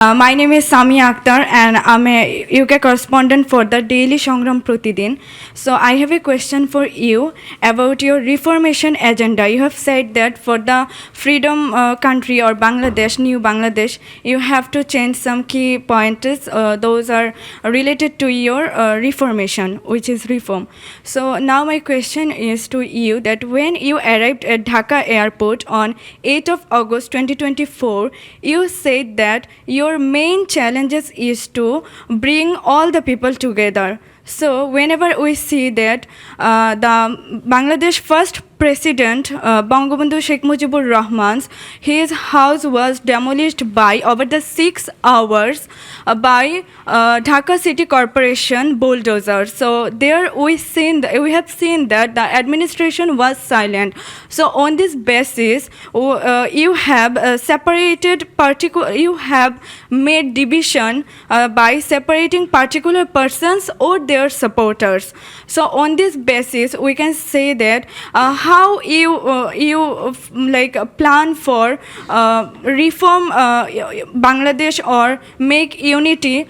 My name is Sami Akhtar and I'm a UK correspondent for the Daily Sangram Pratidin. So I have a question for you about your reformation agenda. You have said that for the freedom country or Bangladesh, new Bangladesh, you have to change some key pointers. Those are related to your reformation, which is reform. So now my question is to you that when you arrived at Dhaka airport on 8th of August 2024, you said that your main challenges is to bring all the people together. So whenever we see that the Bangladesh first president, Bangabandhu Sheikh Mujibur Rahman's, his house was demolished by over the 6 hours by Dhaka City Corporation bulldozer. So there we have seen that the administration was silent. So on this basis, you have you have made division by separating particular persons or their supporters. So on this basis, we can say that how you plan for reform Bangladesh or make unity,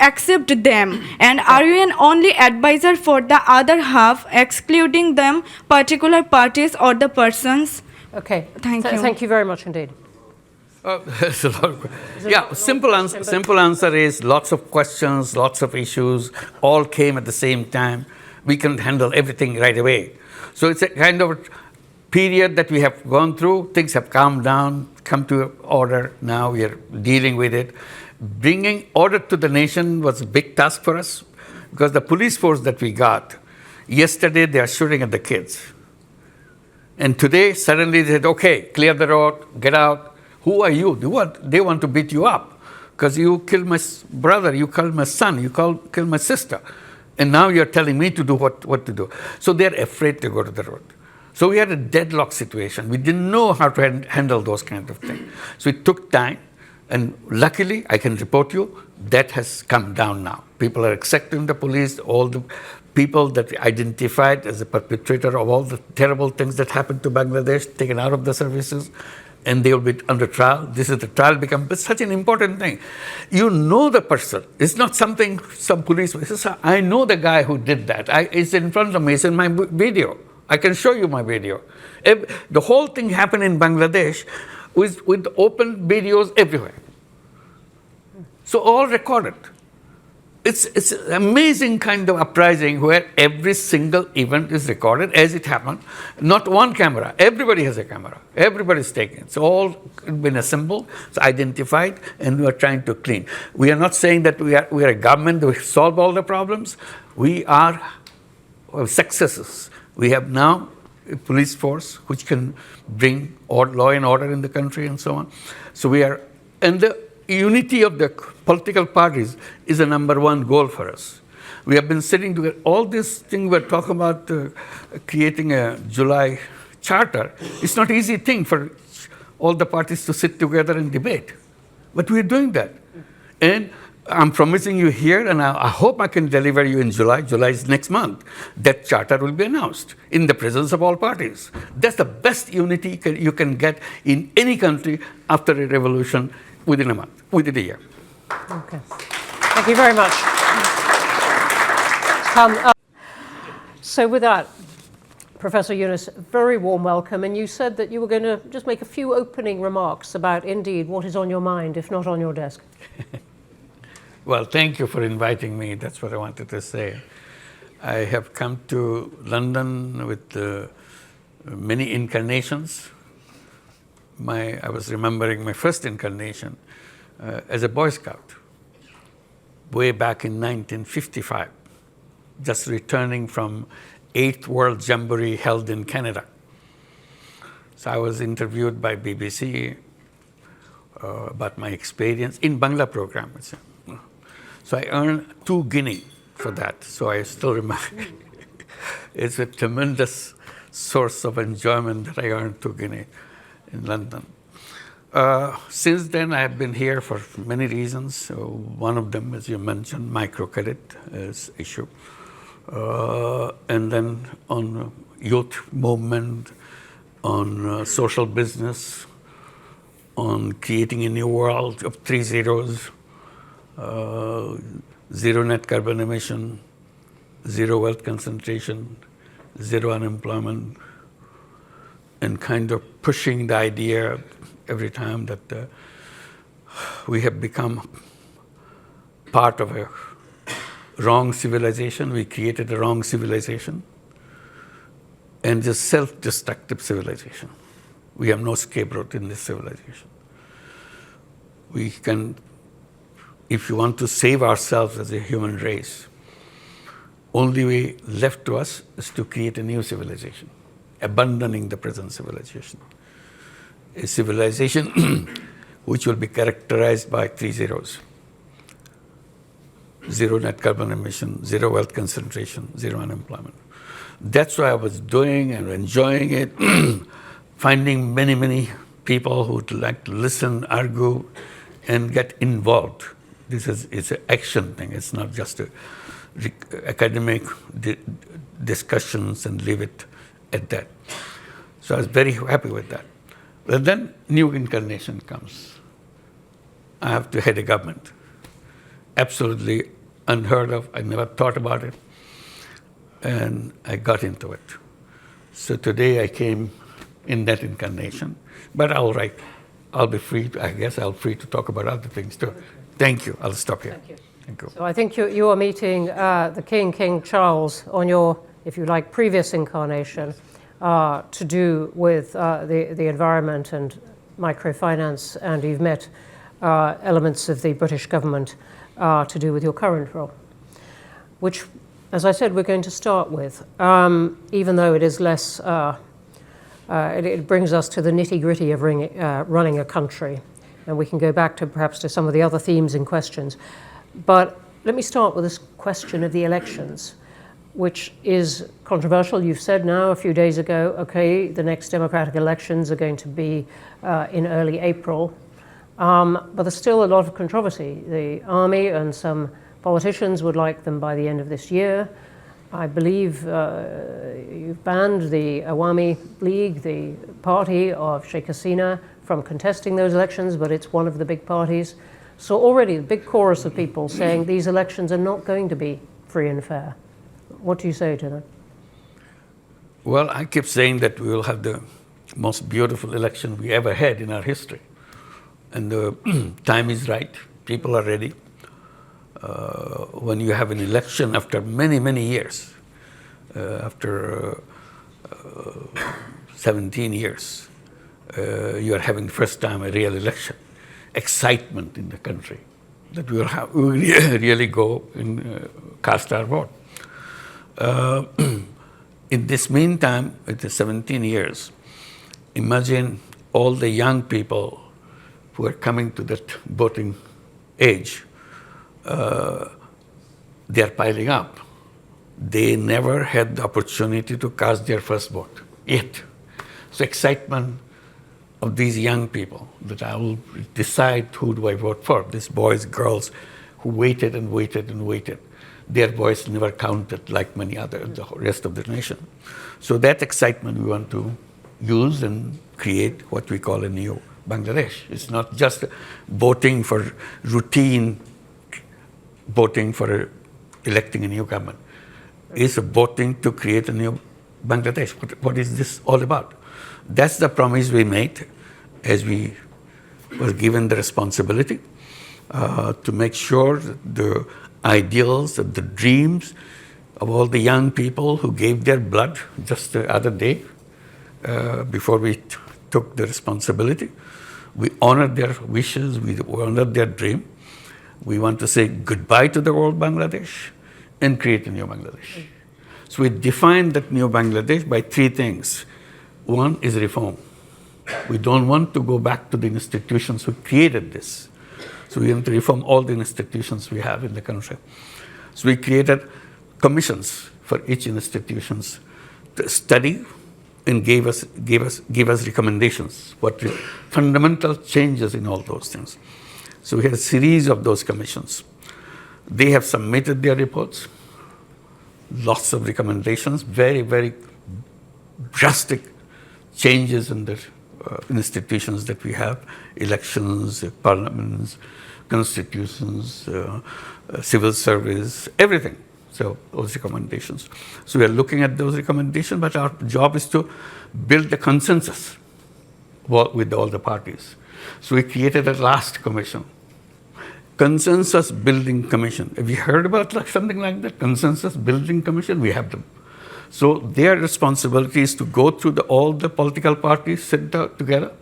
accept them, and are you an only advisor for the other half, excluding them particular parties or the persons? Okay. Thank you. Thank you very much indeed. There's a lot of, yeah, simple answer is lots of questions, lots of issues, all came at the same time. We can handle everything right away. So it's a kind of period that we have gone through. Things have calmed down, come to order. Now we are dealing with it. Bringing order to the nation was a big task for us because the police force that we got, yesterday they are shooting at the kids. And today, suddenly they said, okay, clear the road, get out. Who are you? They want to beat you up because you killed my brother, you killed my son, you killed my sister. And now you're telling me to do what to do. So they're afraid to go to the road. So we had a deadlock situation. We didn't know how to handle those kind of things. So it took time. And luckily, I can report you, that has come down now. People are accepting the police, all the people that we identified as the perpetrator of all the terrible things that happened to Bangladesh, taken out of the services, and they will be under trial. This is the trial becomes such an important thing. You know the person. It's not something some police, I know the guy who did that. It's in front of me, it's in my video. I can show you my video. The whole thing happened in Bangladesh with open videos everywhere. So all recorded. It's an amazing kind of uprising where every single event is recorded as it happened. Not one camera. Everybody has a camera. Everybody's taking. It's all been assembled, it's identified, and we are trying to clean. We are not saying that we are a government that will solve all the problems. We are successes. We have now a police force which can bring law and order in the country and so on. So we are, and the unity of the political parties is a #1 goal for us. We have been sitting together. All this thing we're talking about creating a July charter. It's not an easy thing for all the parties to sit together and debate. But we're doing that. And I'm promising you here, and I hope I can deliver you in July. July is next month. That charter will be announced in the presence of all parties. That's the best unity you can get in any country after a revolution within a month, within a year. Okay. Thank you very much. So with that, Professor Yunus, very warm welcome. And you said that you were going to just make a few opening remarks about, indeed, what is on your mind, if not on your desk. Well, thank you for inviting me. That's what I wanted to say. I have come to London with many incarnations. I was remembering my first incarnation as a Boy Scout way back in 1955, just returning from 8th World Jamboree held in Canada. So I was interviewed by BBC about my experience in Bangla program. So I earned 2 guinea for that. So I still remember. It's a tremendous source of enjoyment that I earned 2 guinea in London. Since then, I have been here for many reasons. So one of them, as you mentioned, microcredit is issue. And then on youth movement, on social business, on creating a new world of 3 zeros, zero net carbon emission, zero wealth concentration, zero unemployment, and kind of pushing the idea every time that we have become part of a wrong civilization. We created a wrong civilization and just self-destructive civilization. We have no scapegoat in this civilization. We can, if you want to save ourselves as a human race, only way left to us is to create a new civilization, abandoning the present civilization. A civilization which will be characterized by 3 zeros. Zero net carbon emission, zero wealth concentration, zero unemployment. That's what I was doing and enjoying it, finding many, many people who would like to listen, argue, and get involved. It's an action thing. It's not just academic discussions and leave it at that. So I was very happy with that. But then new incarnation comes. I have to head a government. Absolutely unheard of. I never thought about it. And I got into it. So today I came in that incarnation. But all right, I'll be free, I guess I'll be free to talk about other things too. Thank you. I'll stop here. Thank you. Thank you. So I think you are meeting the King Charles, on your, if you like, previous incarnation to do with the environment and microfinance, and you've met elements of the British government to do with your current role, which, as I said, we're going to start with, even though it is less, it brings us to the nitty-gritty of running a country, and we can go back to perhaps to some of the other themes and questions. But let me start with this question of the elections, which is controversial. You've said now a few days ago, okay, the next democratic elections are going to be in early April, but there's still a lot of controversy. The army and some politicians would like them by the end of this year. I believe you've banned the Awami League, the party of Sheikh Hasina, from contesting those elections, but it's one of the big parties. So already a big chorus of people saying these elections are not going to be free and fair. What do you say to that? Well, I keep saying that we will have the most beautiful election we ever had in our history. And the time is right. People are ready. When you have an election after many, many years, after 17 years, you are having the first time a real election. Excitement in the country that we will really go and cast our vote. In this meantime, with the 17 years, imagine all the young people who are coming to that voting age. They are piling up. They never had the opportunity to cast their first vote yet. So excitement of these young people that I will decide who do I vote for. These boys, girls who waited and waited and waited. Their voice never counted like many other, the rest of the nation. So that excitement we want to use and create what we call a new Bangladesh. It's not just voting for routine voting for electing a new government. It's voting to create a new Bangladesh. What is this all about? That's the promise we made as we were given the responsibility to make sure that the ideals and the dreams of all the young people who gave their blood just the other day before we took the responsibility, we honored their wishes, we honored their dream. We want to say goodbye to the old Bangladesh and create a new Bangladesh. So we defined that new Bangladesh by 3 things. One is reform. We don't want to go back to the institutions who created this. So we want to reform all the institutions we have in the country. So we created commissions for each institutions to study and give us recommendations, what fundamental changes in all those things. So we had a series of those commissions. They have submitted their reports, lots of recommendations, very, very drastic changes in the institutions that we have, elections, parliaments, constitutions, civil service, everything. So those recommendations. So we are looking at those recommendations, but our job is to build a consensus with all the parties. So we created a last commission, Consensus Building Commission. Have you heard about something like that? Consensus Building Commission? We have them. So their responsibility is to go through all the political parties, sit down together,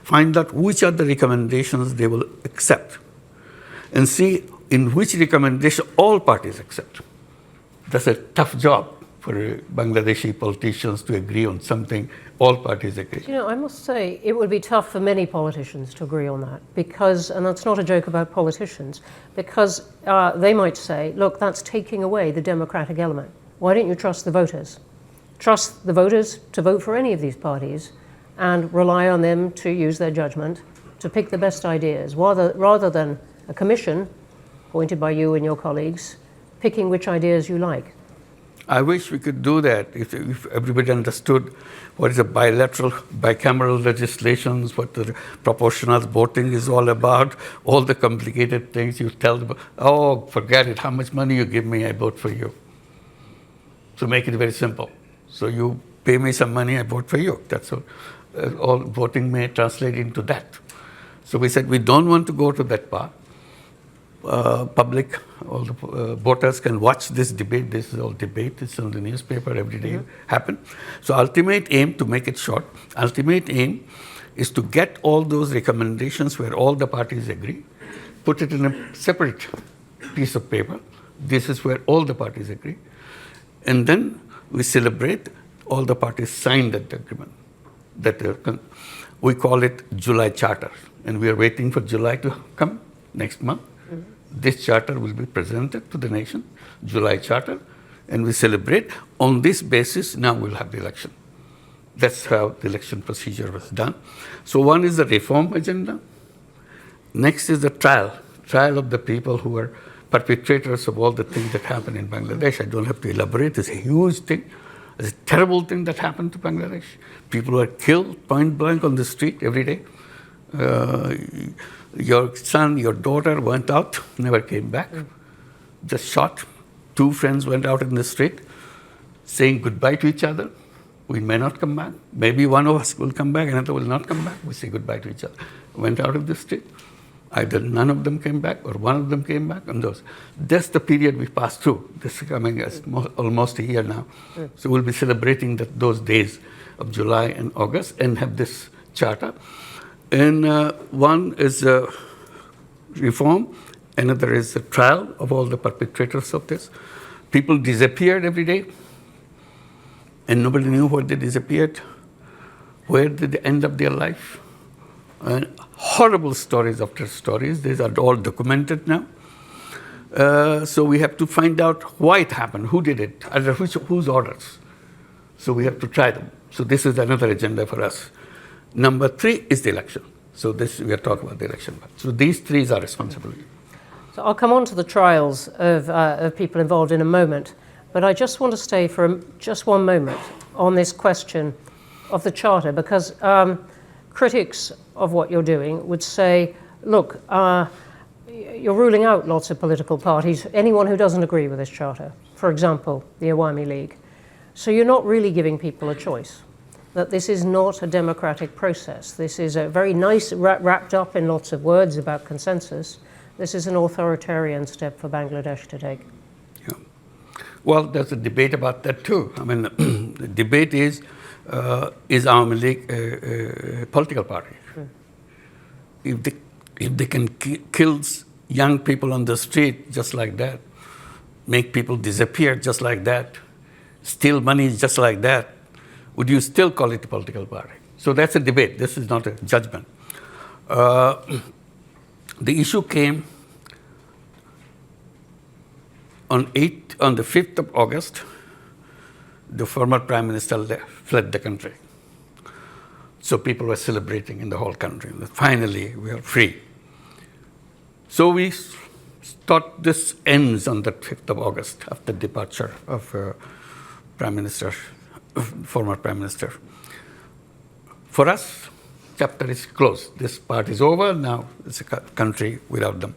find out which are the recommendations they will accept, and see in which recommendation all parties accept. That's a tough job for Bangladeshi politicians to agree on something all parties agree. You know, I must say it would be tough for many politicians to agree on that because, and that's not a joke about politicians, because they might say, look, that's taking away the democratic element. Why don't you trust the voters? Trust the voters to vote for any of these parties and rely on them to use their judgment to pick the best ideas, rather than a commission appointed by you and your colleagues picking which ideas you like. I wish we could do that if everybody understood what is a bicameral legislations, what the proportional voting is all about, all the complicated things you tell them, oh, forget it, how much money you give me, I vote for you. So make it very simple. So you pay me some money, I vote for you. That's all voting may translate into that. So we said we don't want to go to that part. Public, all the voters can watch this debate. This is all debate. It's on the newspaper every day happen. So ultimate aim, to make it short, ultimate aim is to get all those recommendations where all the parties agree, put it in a separate piece of paper. This is where all the parties agree. And then we celebrate all the parties signed that agreement. We call it July Charter. And we are waiting for July to come next month. This charter will be presented to the nation, July Charter, and we celebrate. On this basis, now we'll have the election. That's how the election procedure was done. So one is the reform agenda. Next is the trial of the people who are perpetrators of all the things that happen in Bangladesh. I don't have to elaborate. It's a huge thing. It's a terrible thing that happened to Bangladesh. People were killed point blank on the street every day. Your son, your daughter went out, never came back, just shot. Two friends went out in the street saying goodbye to each other. We may not come back. Maybe one of us will come back, another will not come back. We say goodbye to each other. Went out of the street. Either none of them came back or one of them came back. And that's the period we passed through. This is coming as almost a year now. So we'll be celebrating those days of July and August and have this charter. And one is reform, another is the trial of all the perpetrators of this. People disappeared every day, and nobody knew where they disappeared. Where did they end up their life? And horrible stories after stories. These are all documented now. So we have to find out why it happened, who did it, under whose orders. So we have to try them. So this is another agenda for us. Number 3 is the election. So we are talking about the election. So these 3 is our responsibility. So I'll come on to the trials of people involved in a moment, but I just want to stay for just one moment on this question of the Charter, because critics of what you're doing would say, look, you're ruling out lots of political parties, anyone who doesn't agree with this Charter, for example, the Awami League. So you're not really giving people a choice. That this is not a democratic process. This is a very nice, wrapped up in lots of words about consensus. This is an authoritarian step for Bangladesh to take. Yeah. Well, there's a debate about that too. I mean, the debate is Awami League a political party? If they can kill young people on the street just like that, make people disappear just like that, steal money just like that, would you still call it a political party? So that's a debate. This is not a judgment. The issue came on the 5th of August. The former Prime Minister fled the country. So people were celebrating in the whole country. Finally, we are free. So we thought this ends on the 5th of August after departure of former Prime Minister. For us, chapter is closed. This part is over. Now it's a country without them.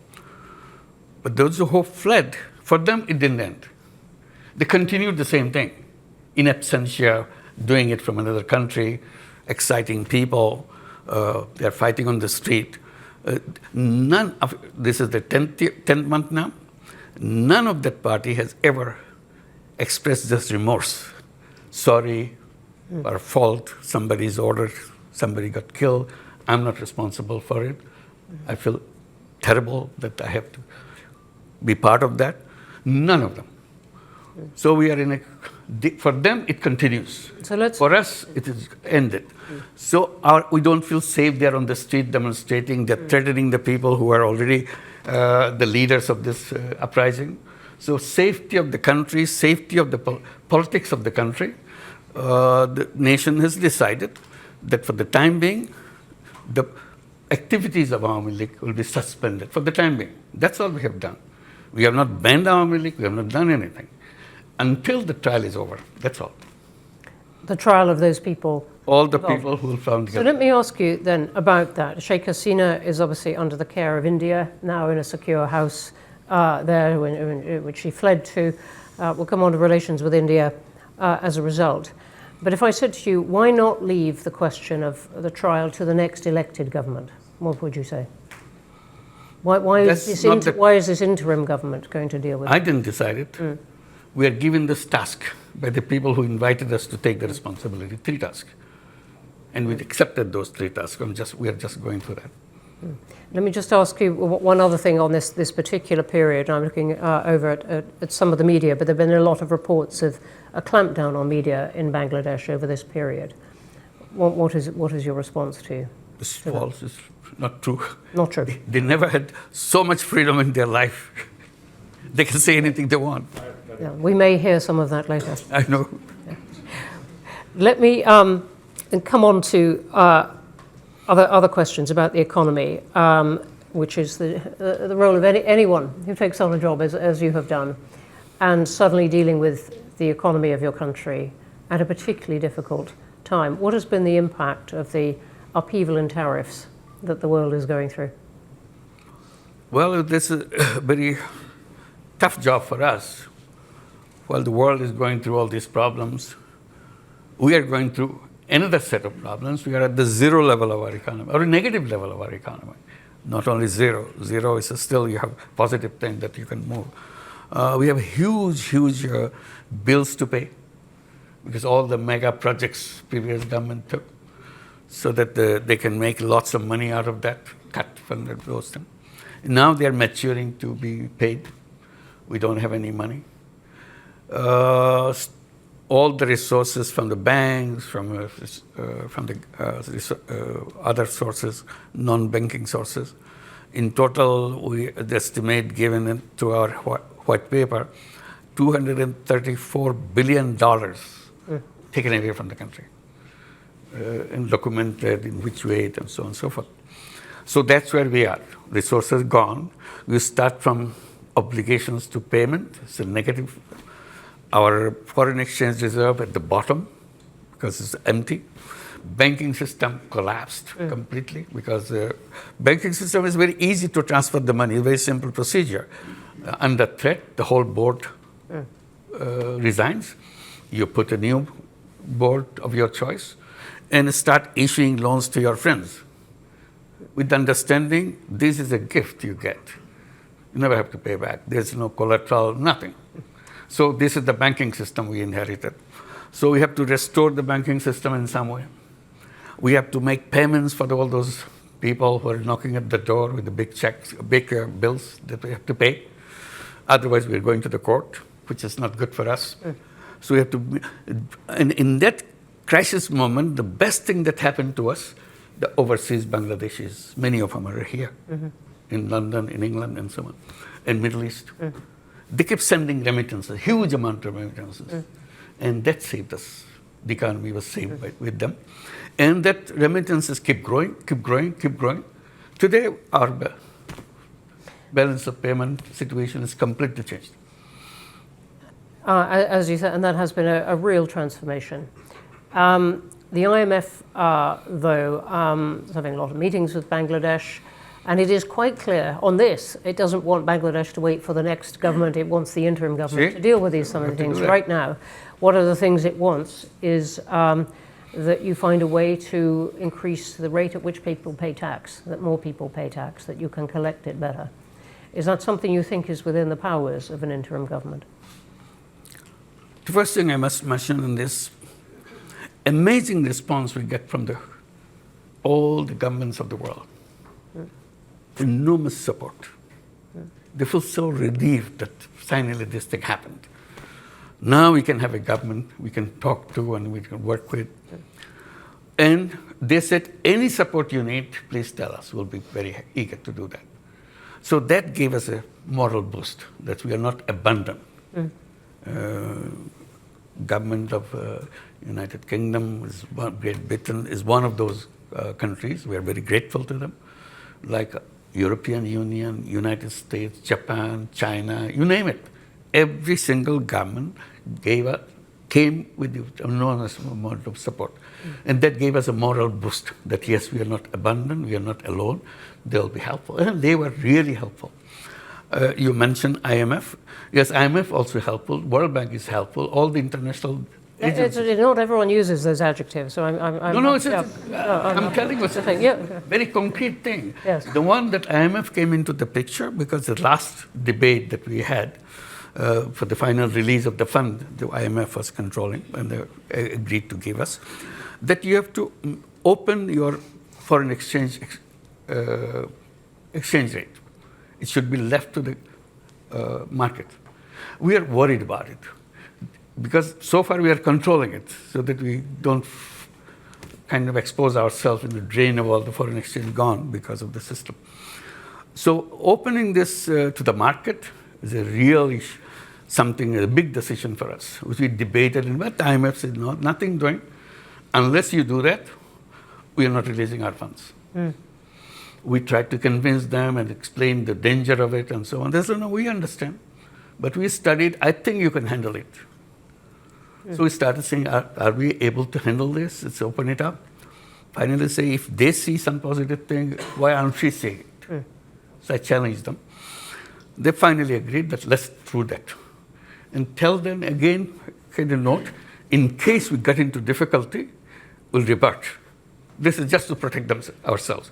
But those who fled, for them it didn't end. They continued the same thing, in absentia, doing it from another country, exciting people. They're fighting on the street. This is the 10th month now. None of that party has ever expressed this remorse. Sorry, our fault, somebody's ordered, somebody got killed. I'm not responsible for it. I feel terrible that I have to be part of that. None of them. So we are for them it continues. So for us it is ended. So we don't feel safe there on the street demonstrating. They're threatening the people who are already the leaders of this uprising. So safety of the country, safety of the politics of the country, the nation has decided that for the time being, the activities of Awami League will be suspended for the time being. That's all we have done. We have not banned Awami League, we have not done anything. Until the trial is over, that's all. The trial of those people? All the people who will found So guilty. let me ask you then about that. 𝐿 𝐒𝐼𝐴 is obviously under the care of India, now in a secure house there, which she fled to. Will come on to relations with India as a result. But if I said to you, why not leave the question of the trial to the next elected government? What would you say? Why is this interim government going to deal with it? I didn't decide it. We are given this task by the people who invited us to take the responsibility, 3 tasks. And we accepted those 3 tasks. We are just going through that. Let me just ask you one other thing on this particular period. I'm looking over at some of the media, but there have been a lot of reports of a clampdown on media in Bangladesh over this period. What is your response to? It's false. It's not true. Not true. They never had so much freedom in their life. They can say anything they want. Yeah, we may hear some of that later. I know. Yeah. Let me come on to other questions about the economy, which is the role of anyone who takes on a job as you have done, and suddenly dealing with the economy of your country at a particularly difficult time. What has been the impact of the upheaval in tariffs that the world is going through? Well, this is a very tough job for us. While the world is going through all these problems, we are going through another set of problems. We are at the 0 level of our economy, or a negative level of our economy. Not only 0. 0 is still, you have positive thing that you can move. We have huge bills to pay because all the mega projects previous government took, so that they can make lots of money out of that, cut from those things. Now they are maturing to be paid. We don't have any money. All the resources from the banks, from the other sources, non-banking sources. In total, we estimate, given to our white paper, $234 billion taken away from the country, and documented in which way and so on and so forth. So that's where we are. Resources gone. We start from obligations to payment. It's a negative. Our foreign exchange reserve at the bottom because it's empty. Banking system collapsed completely because banking system is very easy to transfer the money, very simple procedure. Under threat, the whole board resigns. You put a new board of your choice and start issuing loans to your friends with the understanding this is a gift you get. You never have to pay back. There's no collateral, nothing. So this is the banking system we inherited. So we have to restore the banking system in some way. We have to make payments for all those people who are knocking at the door with the big checks, big bills that we have to pay. Otherwise, we're going to the court, which is not good for us. So we have to, and in that crisis moment, the best thing that happened to us, the overseas Bangladeshis, many of them are here, in London, in England, and so on, and Middle East. They kept sending remittances, huge amount of remittances, and that saved us. The economy was saved with them, and that remittances keep growing, keep growing, keep growing. Today, our balance of payment situation is completely changed. As you said, and that has been a real transformation. The IMF, though, is having a lot of meetings with Bangladesh, and it is quite clear on this, it doesn't want Bangladesh to wait for the next government, it wants the interim government to deal with some of the things right now. One of the things it wants is that you find a way to increase the rate at which people pay tax, that more people pay tax, that you can collect it better. Is that something you think is within the powers of an interim government? The first thing I must mention in this, amazing response we get from all the governments of the world. Enormous support. They feel so relieved that finally this thing happened. Now we can have a government we can talk to and we can work with. And they said, any support you need, please tell us. We'll be very eager to do that. So that gave us a moral boost, that we are not abandoned. Government of United Kingdom, Great Britain is one of those countries. We are very grateful to them. Like European Union, United States, Japan, China, you name it. Every single government came with an enormous amount of support. And that gave us a moral boost that yes, we are not abandoned, we are not alone, they'll be helpful. And they were really helpful. You mentioned IMF. Yes, IMF also helpful. World Bank is helpful. All the international agencies. Not everyone uses those adjectives, so I'm telling you a very concrete thing. Yes. The one that IMF came into the picture because the last debate that we had for the final release of the fund, the IMF was controlling, and they agreed to give us, that you have to open your foreign exchange rate. It should be left to the market. We are worried about it because so far we are controlling it so that we don't kind of expose ourselves in the drain of all the foreign exchange gone because of the system. So opening this to the market is a real something, a big decision for us, which we debated, and what the IMF said, no, nothing doing. Unless you do that, we are not releasing our funds. We tried to convince them and explain the danger of it and so on. They said, no, we understand. But we studied, I think you can handle it. So we started saying, are we able to handle this? Let's open it up. Finally say, if they see some positive thing, why aren't we seeing it? So I challenged them. They finally agreed that let's do that. And tell them again, kind of note, in case we get into difficulty, we'll revert. This is just to protect ourselves.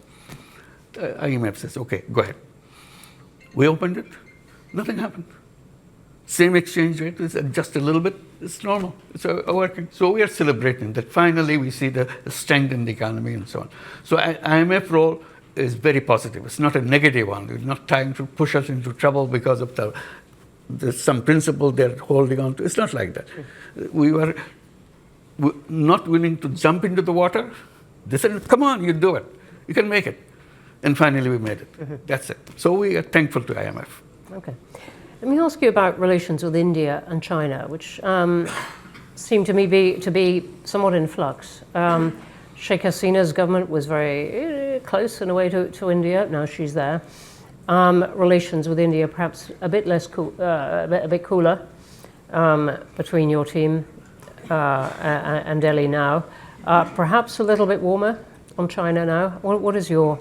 IMF says, okay, go ahead. We opened it, nothing happened. Same exchange rate, is just a little bit, it's normal, it's working. So we are celebrating that finally we see the strength in the economy and so on. So IMF role is very positive. It's not a negative one. It's not trying to push us into trouble because of some principle they're holding on to. It's not like that. We were not willing to jump into the water. They said, come on, you do it. You can make it. And finally we made it. That's it. So we are thankful to IMF. Okay. Let me ask you about relations with India and China, which seem to me to be somewhat in flux. Sheikh Hasina's government was very close in a way to India. Now she's there. Relations with India perhaps a bit less cool, a bit cooler between your team and Delhi now. Perhaps a little bit warmer on China now. What is your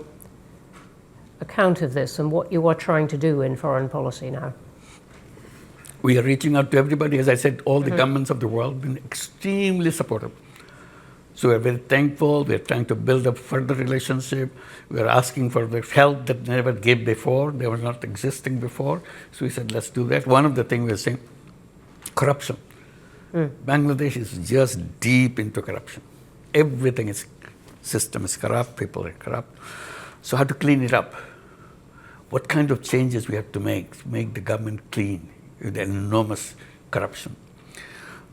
account of this and what you are trying to do in foreign policy now? We are reaching out to everybody. As I said, all the governments of the world have been extremely supportive. So we are very thankful. We are trying to build up further relationship. We are asking for the help that never gave before. They were not existing before. So we said, let's do that. One of the things we are saying, corruption. Bangladesh is just deep into corruption. Everything is, system is corrupt, people are corrupt. So how to clean it up? What kind of changes we have to make the government clean with enormous corruption?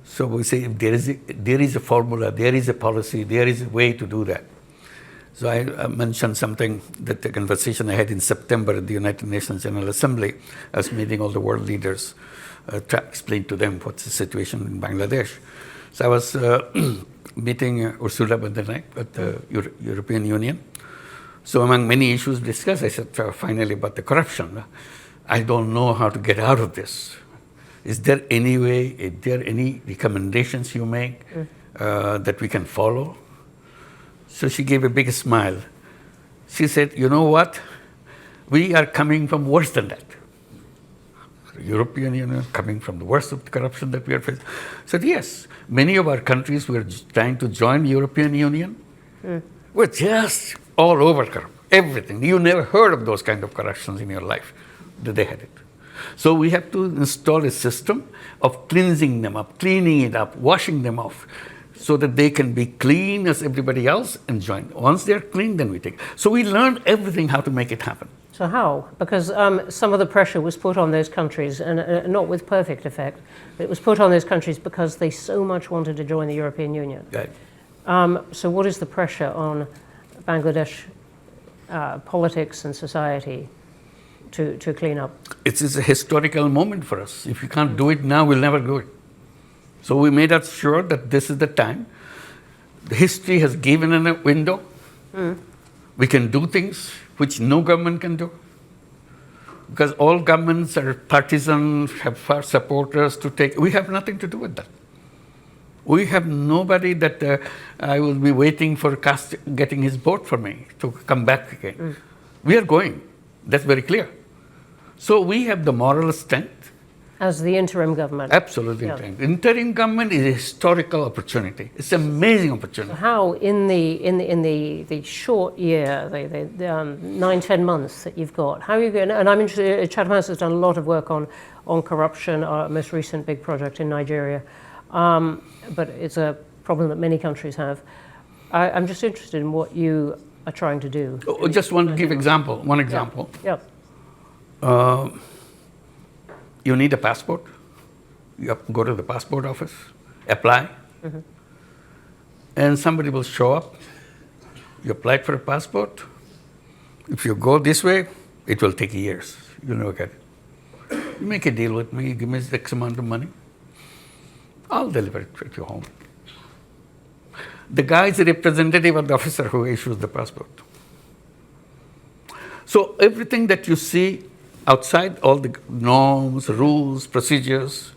So we say if there is a formula, there is a policy, there is a way to do that. So I mentioned something that the conversation I had in September at the United Nations General Assembly. I was meeting all the world leaders to explain to them what's the situation in Bangladesh. So I was meeting Ursula von der Leyen at the European Union. So among many issues discussed, I said finally about the corruption. I don't know how to get out of this. Is there any way, is there any recommendations you make that we can follow? So she gave a big smile. She said, you know what? We are coming from worse than that. The European Union coming from the worst of the corruption that we are facing. Said, yes, many of our countries were trying to join the European Union. We're just all over corrupt. Everything. You never heard of those kind of corruptions in your life. They had it. So we have to install a system of cleansing them up, cleaning it up, washing them off, so that they can be clean as everybody else and join. Once they're clean, then we take. So we learned everything how to make it happen. So how? Because some of the pressure was put on those countries, and not with perfect effect, but it was put on those countries because they so much wanted to join the European Union. Right. So what is the pressure on Bangladesh politics and society to clean up? It is a historical moment for us. If you can't do it now, we'll never do it. So we made us sure that this is the time. The history has given us a window. We can do things which no government can do. Because all governments are partisan, have supporters to take. We have nothing to do with that. We have nobody that I will be waiting for getting his vote for me to come back again. We are going. That's very clear. So we have the moral strength. As the interim government. Absolutely. Yeah. Interim government is a historical opportunity. It's an amazing opportunity. How in the short year, the 9-10 months that you've got, how are you going? And I'm interested. Chatham House has done a lot of work on corruption. Our most recent big project in Nigeria, but it's a problem that many countries have. I'm just interested in what you are trying to do. Just want to give example. One example. Yeah. You need a passport. You have to go to the passport office, apply, and somebody will show up. You applied for a passport. If you go this way, it will take years. You'll never get it. You make a deal with me, give me X amount of money. I'll deliver it at your home. The guy is a representative of the officer who issues the passport. So everything that you see outside, all the norms, rules, procedures,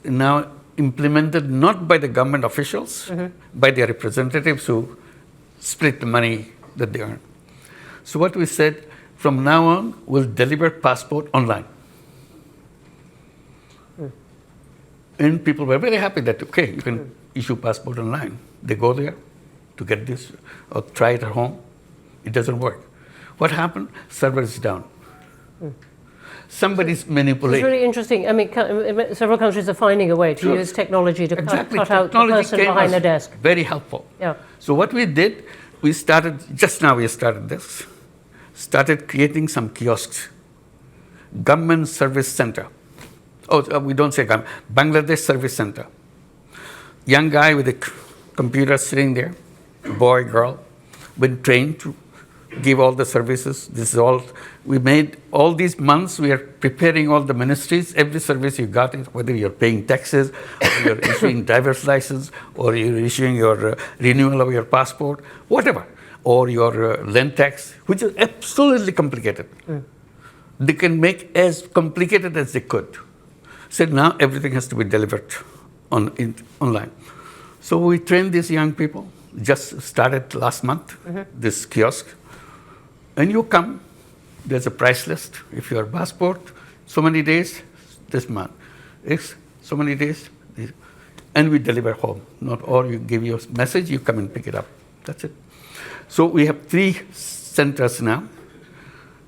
now implemented not by the government officials, by their representatives who split the money that they earn. So what we said, from now on, we'll deliver passport online. And people were very happy that, okay, you can issue passport online. They go there to get this or try it at home. It doesn't work. What happened? Server is down. Somebody's manipulating. It's really interesting. I mean, several countries are finding a way to use technology to cut out the person behind the desk. Very helpful. Yeah. So what we did, we started this, started creating some kiosks. Government Service Center. Oh, we don't say government. Bangladesh Service Center. Young guy with a computer sitting there, boy, girl, been trained to give all the services. This is all, we made all these months, we are preparing all the ministries, every service you got, whether you're paying taxes, or you're issuing driver's license, or you're issuing your renewal of your passport, whatever, or your land tax, which is absolutely complicated. They can make as complicated as they could. So now everything has to be delivered online. So we trained these young people, just started last month, this kiosk. And you come, there's a price list. If your passport, so many days, this month. It's so many days, and we deliver home. Not all, you give your message, you come and pick it up. That's it. So we have 3 centers now.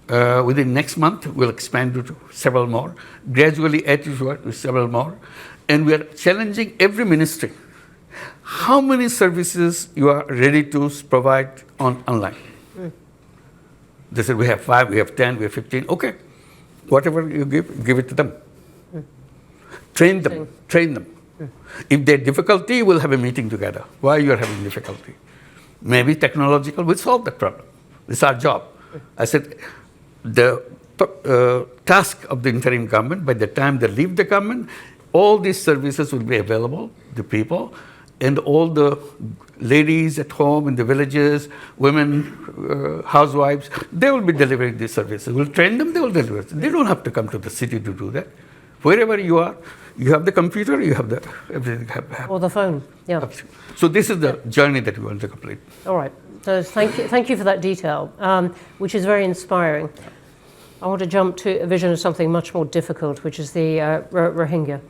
Within next month, we'll expand to several more. Gradually add to several more. And we are challenging every ministry. How many services you are ready to provide online? They said, we have 5, we have 10, we have 15. Okay, whatever you give it to them. Train them. If there's difficulty, we'll have a meeting together. Why you are having difficulty? Maybe technological, we'll solve that problem. It's our job. I said, the task of the interim government, by the time they leave the government, all these services will be available to people, and all the ladies at home in the villages, women, housewives, they will be delivering these services. We'll train them, they will deliver. They don't have to come to the city to do that. Wherever you are, you have the computer, you have the everything. Or the phone, yeah. So this is the journey that we want to complete. All right. So thank you for that detail, which is very inspiring. I want to jump to a vision of something much more difficult, which is the Rohingya.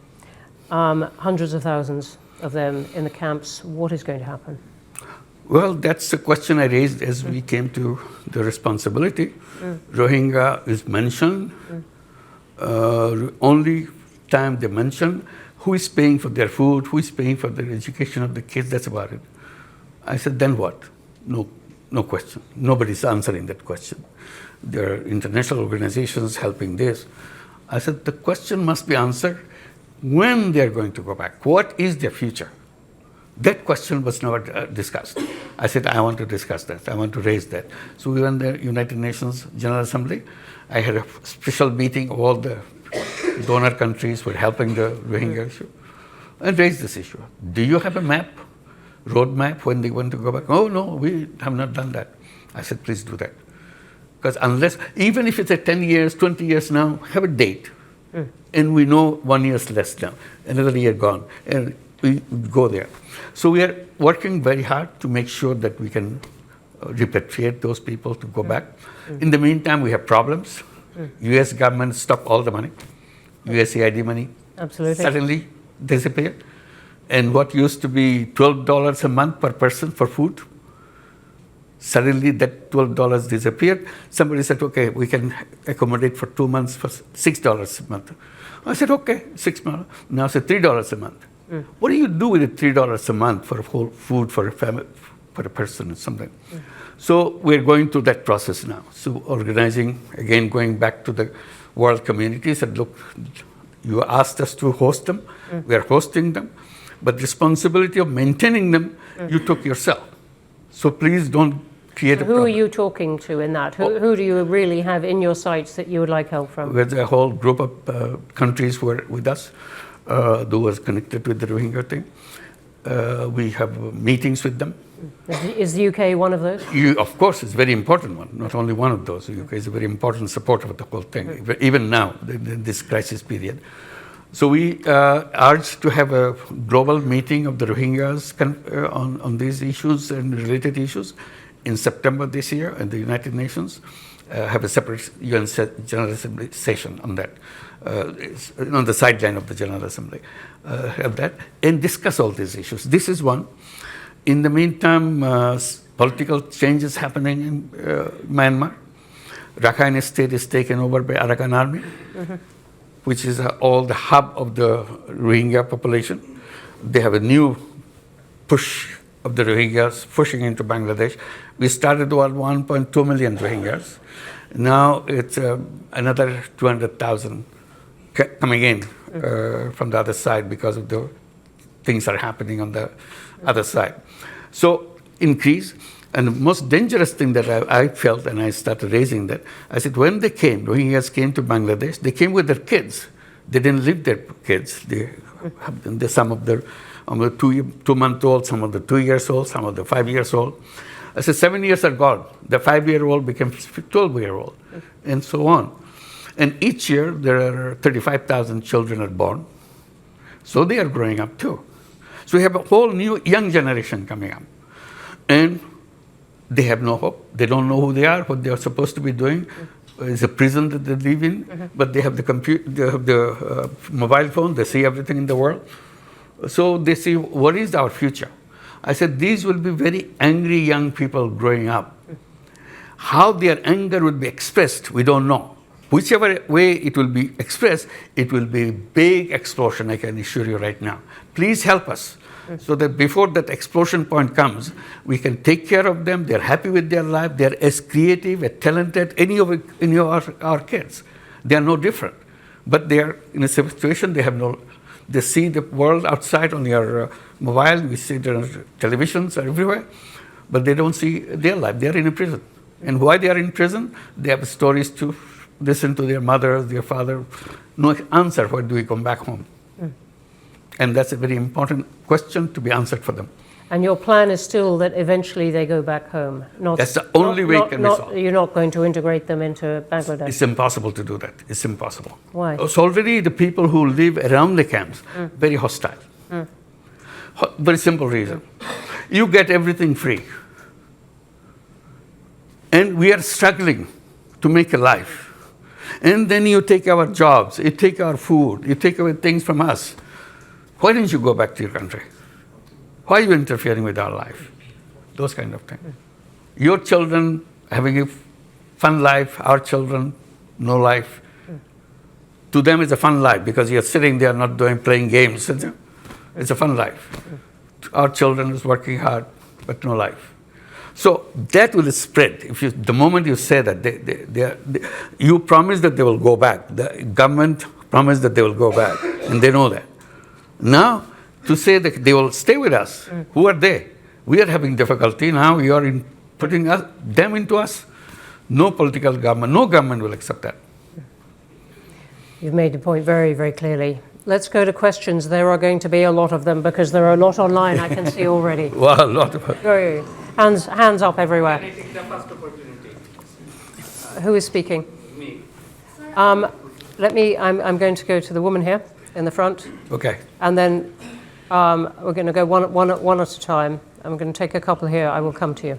Hundreds of thousands of them in the camps. What is going to happen? Well, that's the question I raised as we came to the responsibility. Rohingya is mentioned. Only time they mention who is paying for their food, who is paying for the education of the kids, that's about it. I said, then what? No question. Nobody's answering that question. There are international organizations helping this. I said, the question must be answered when they're going to go back. What is their future? That question was never discussed. I said, I want to discuss that. I want to raise that. So we went to the United Nations General Assembly. I had a special meeting of all the donor countries who were helping the Rohingya issue and raised this issue. Do you have a map, road map when they want to go back? Oh, no, we have not done that. I said, please do that. Because unless, even if it's a 10 years, 20 years now, have a date. And we know 1 year less now, another year gone, and we go there. So we are working very hard to make sure that we can repatriate those people to go back. In the meantime, we have problems. US government stopped all the money. USAID money suddenly disappeared. And what used to be $12 a month per person for food, suddenly that $12 disappeared. Somebody said, okay, we can accommodate for 2 months for $6 a month. I said, okay, 6 months. Now it's $3 a month. What do you do with the $3 a month for whole food for a family, for a person or something? So we're going through that process now. So organizing, again, going back to the world community, said, look, you asked us to host them. We are hosting them. But responsibility of maintaining them, you took yourself. So please don't create a problem. Who are you talking to in that? Who do you really have in your sights that you would like help from? There's a whole group of countries who are with us, those connected with the Rohingya thing. We have meetings with them. Is the UK one of those? Of course, it's a very important one, not only one of those. The UK is a very important supporter of the whole thing, even now, in this crisis period. So we urge to have a global meeting of the Rohingyas on these issues and related issues in September this year in the United Nations. Have a separate UN General Assembly session on that, on the sideline of the General Assembly. Have that and discuss all these issues. This is one. In the meantime, political changes happening in Myanmar. Rakhine State is taken over by Arakan Army, which is all the hub of the Rohingya population. They have a new push of the Rohingyas pushing into Bangladesh. We started with 1.2 million Rohingyas. Now it's another 200,000 coming in from the other side because of the things that are happening on the other side. So increase. And the most dangerous thing that I felt, and I started raising that, I said, when they came, Rohingyas came to Bangladesh, they came with their kids. They didn't leave their kids. Some of the 2-month-old, some of the 2 years old, some of the 5 years old. I said, 7 years are gone. The 5-year-old became 12-year-old, and so on. And each year, there are 35,000 children are born. So they are growing up too. So we have a whole new young generation coming up. And they have no hope. They don't know who they are, what they are supposed to be doing. It's a prison that they live in, but they have the computer, they have the mobile phone, they see everything in the world. So they see, what is our future? I said, these will be very angry young people growing up. How their anger will be expressed, we don't know. Whichever way it will be expressed, it will be a big explosion, I can assure you right now. Please help us. So that before that explosion point comes, we can take care of them, they're happy with their life, they're as creative, as talented, any of our kids. They are no different. But they are in a situation, they see the world outside on your mobile, we see their televisions are everywhere, but they don't see their life, they are in a prison. And why they are in prison? They have stories to listen to their mother, their father, no answer, why do we come back home? And that's a very important question to be answered for them. And your plan is still that eventually they go back home? That's the only way it can be solved. You're not going to integrate them into Bangladesh? It's impossible to do that. It's impossible. Why? It's already the people who live around the camps, very hostile. Very simple reason. You get everything free. And we are struggling to make a life. And then you take our jobs, you take our food, you take away things from us. Why don't you go back to your country? Why are you interfering with our life? Those kind of things. Your children having a fun life, our children, no life. To them it's a fun life because you're sitting there not playing games. It's a fun life. Our children is working hard, but no life. So that will spread. The moment you say that, you promise that they will go back. The government promised that they will go back, and they know that. Now, to say that they will stay with us, who are they? We are having difficulty now. You are putting them into us. No political government, no government will accept that. You've made the point very, very clearly. Let's go to questions. There are going to be a lot of them because there are a lot online, I can see already. Well, a lot of them. Hands up everywhere. Can I take the first opportunity? Who is speaking? Me. I'm going to go to the woman here in the front. Okay. And then we're going to go one at a time. I'm going to take a couple here. I will come to you.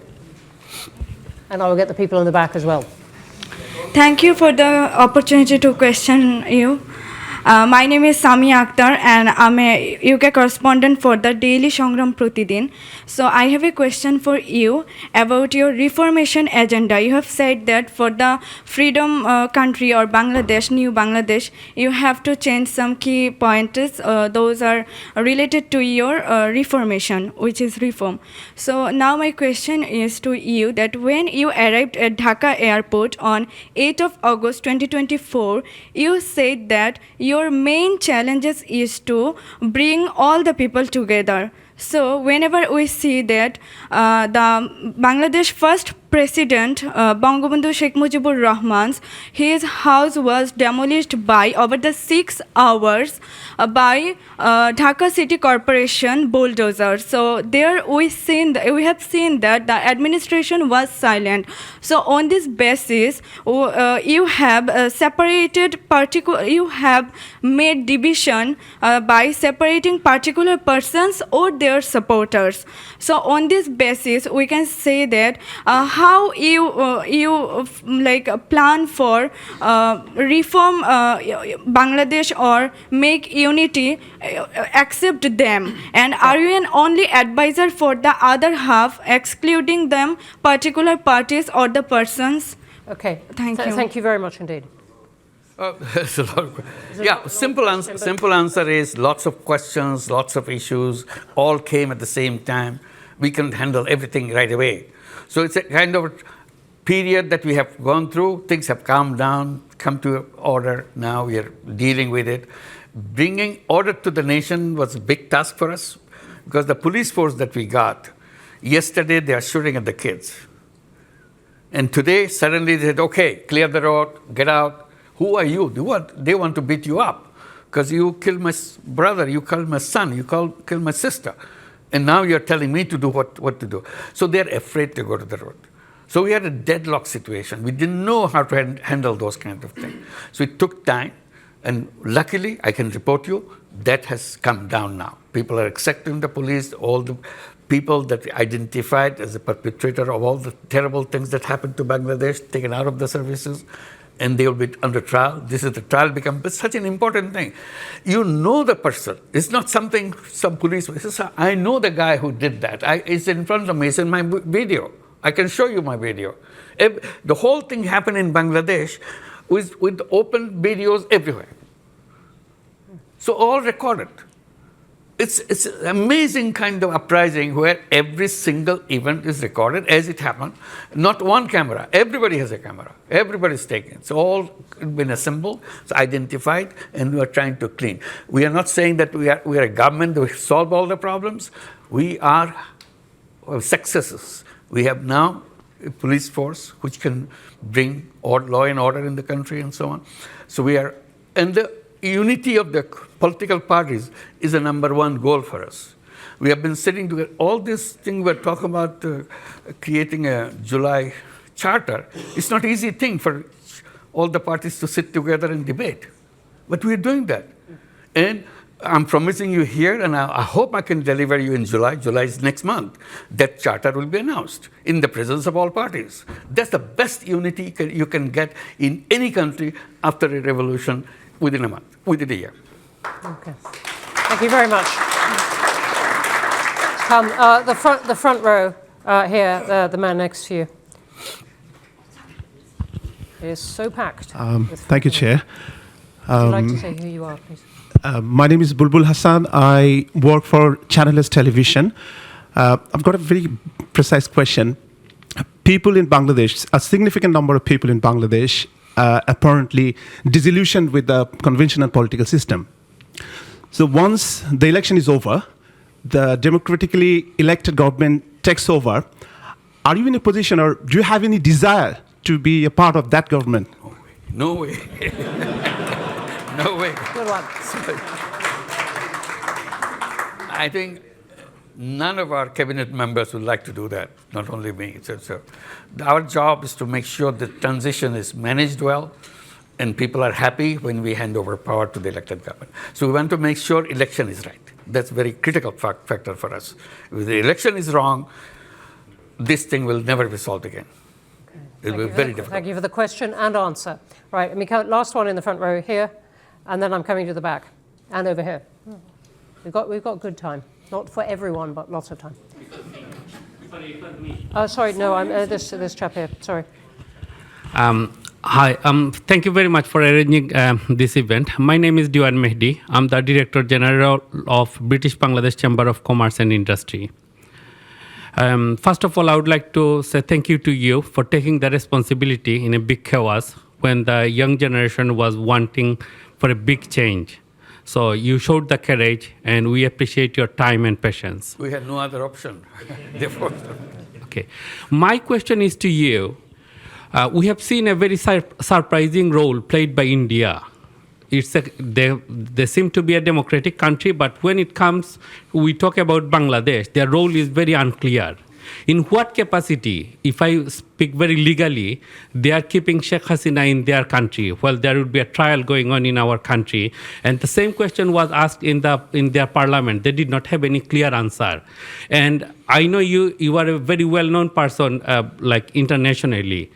And I will get the people in the back as well. Thank you for the opportunity to question you. My name is 𝐒𝐲 𝐒𝐬𝐢𝐚𝐥 and I'm a UK correspondent for the daily 𝐤𝐤 𝐒𝐤𝐢𝐚𝐥 𝐋𝐢𝐧𝐤𝐬. So I have a question for you about your reformation agenda. You have said that for the freedom country or Bangladesh, new Bangladesh, you have to change some key pointers. Those are related to your reformation, which is reform. So now my question is to you that when you arrived at Dhaka airport on 8th of August 2024, you said that your main challenges is to bring all the people together. So whenever we see that the Bangladesh first President Bangabandhu Sheikh Mujibur Rahman's, his house was demolished by over the 6 hours by Dhaka City Corporation bulldozer. So there we have seen that the administration was silent. So on this basis, you have you have made division by separating particular persons or their supporters. So on this basis, we can say that how you plan for reform Bangladesh or make unity, accept them, and are you an only advisor for the other half, excluding them particular parties or the persons? Okay. Thank you. Thank you very much indeed. That's a lot of yeah, simple answer is lots of questions, lots of issues, all came at the same time. We couldn't handle everything right away. So it's a kind of period that we have gone through. Things have calmed down, come to order. Now we are dealing with it. Bringing order to the nation was a big task for us because the police force that we got, yesterday they are shooting at the kids. And today, suddenly they said, okay, clear the road, get out. Who are you? They want to beat you up because you killed my brother, you killed my son, you killed my sister. And now you're telling me to do what to do. So they're afraid to go to the road. So we had a deadlock situation. We didn't know how to handle those kind of things. So it took time. And luckily, I can report you, that has come down now. People are accepting the police, all the people that identified as the perpetrator of all the terrible things that happened to Bangladesh, taken out of the services, and they will be under trial. This is the trial becomes such an important thing. You know the person. It's not something some police. I know the guy who did that. It's in front of me. It's in my video. I can show you my video. The whole thing happened in Bangladesh with open videos everywhere. So all recorded. It's an amazing kind of uprising where every single event is recorded as it happened. Not one camera. Everybody has a camera. Everybody's taking it. It's all been assembled, it's identified, and we are trying to clean. We are not saying that we are a government that will solve all the problems. We are successes. We have now a police force which can bring law and order in the country and so on. So we are, and the unity of the political parties is a #1 goal for us. We have been sitting together. All this thing we're talking about creating a July charter, it's not an easy thing for all the parties to sit together and debate. But we're doing that. And I'm promising you here, and I hope I can deliver you in July. July is next month. That charter will be announced in the presence of all parties. That's the best unity you can get in any country after a revolution within a month, within a year. Okay. Thank you very much. Come, the front row here, the man next to you. It is so packed. Thank you, Chair. Would you like to say who you are, please? My name is Bulbul Hassan. I work for Channel S Television. I've got a very precise question. People in Bangladesh, a significant number of people in Bangladesh, apparently disillusioned with the conventional political system. So once the election is over, the democratically elected government takes over. Are you in a position, or do you have any desire to be a part of that government? No way. No way. Good one. I think none of our cabinet members would like to do that, not only me. So our job is to make sure the transition is managed well and people are happy when we hand over power to the elected government. So we want to make sure election is right. That's a very critical factor for us. If the election is wrong, this thing will never be solved again. It will be very difficult. Thank you for the question and answer. Right, let me count. Last one in the front row here, and then I'm coming to the back, and over here. We've got good time. Not for everyone, but lots of time. Sorry, no, I'm this chap here. Sorry. Hi, thank you very much for arranging this event. My name is Diwan Mehdi. I'm the Director General of British Bangladesh Chamber of Commerce and Industry. First of all, I would like to say thank you to you for taking the responsibility in a big chaos when the young generation was wanting for a big change. So you showed the courage, and we appreciate your time and patience. We had no other option. Therefore. Okay. My question is to you. We have seen a very surprising role played by India. They seem to be a democratic country, but when it comes, we talk about Bangladesh, their role is very unclear. In what capacity, if I speak very legally, they are keeping Sheikh Hasina in their country, while there would be a trial going on in our country. And the same question was asked in their parliament. They did not have any clear answer. And I know you are a very well-known person, like internationally.